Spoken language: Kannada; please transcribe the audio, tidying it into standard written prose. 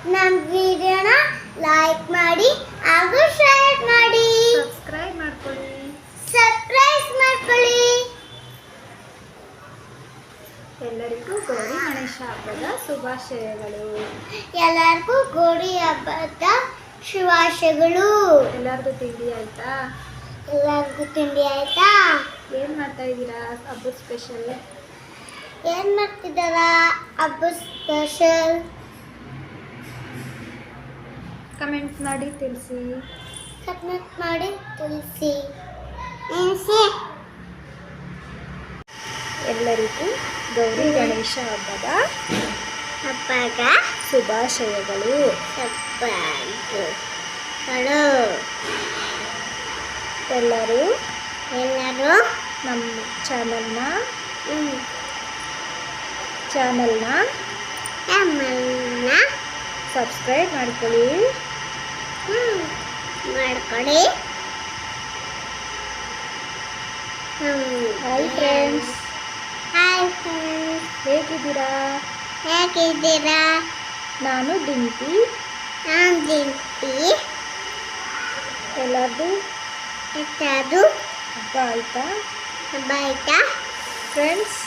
ನಮ್ಮ ವಿಡಿಯೋನ ಲೈಕ್ ಮಾಡಿ ಹಾಗೂ ಶೇರ್ ಮಾಡಿ. ಸಬ್ಸ್ಕ್ರೈಬ್ ಮಾಡ್ಕೊಳ್ಳಿ. ಸರ್ಪ್ರೈಸ್ ಮಾಡ್ಕೊಳ್ಳಿ. ಎಲ್ಲರಿಗೂ ಗೌರಿ ಗಣೇಶ ಹಬ್ಬದ ಶುಭಾಶಯಗಳು. ಎಲ್ಲರಿಗೂ ಗೌರಿ ಹಬ್ಬದ ಶುಭಾಶಯಗಳು. ಎಲ್ಲರಿಗೂ ತಿಂಡಿ ಆಯ್ತಾ? ಎಲ್ಲರಿಗೂ ತಿಂಡಿ ಆಯ್ತಾ? ಏನು ಮಾಡ್ತಾ ಇದ್ದೀರಾ? ಹಬ್ಬದ ಸ್ಪೆಷಲ್ ಏನು ಮಾಡ್ತಿದ್ದಾರಾ? ಹಬ್ಬದ ಸ್ಪೆಷಲ್ ಕಮೆಂಟ್ ಮಾಡಿ ತಿಳಿಸಿ. ಕಮೆಂಟ್ ಮಾಡಿ ತಿಳಿಸಿ. ಎಲ್ಲರಿಗೂ ಗೌರಿ ಗಣೇಶ ಹಬ್ಬದ ಶುಭಾಶಯಗಳು. ಎಲ್ಲರೂ ನಮ್ಮ ಚಾನಲ್ನ ಸಬ್ಸ್ಕ್ರೈಬ್ ಮಾಡ್ಕೊಳ್ಳಿ. ಹಾಯ್ ಫ್ರೆಂಡ್ಸ್, ಹೇಗಿದ್ದೀರಾ? ನಾನು ಡಿಂಪಿ. ಎಲ್ಲರದು ಹಬ್ಬ ಆಯ್ತಾ ಬಾಯ್ತಾ ಫ್ರೆಂಡ್ಸ್?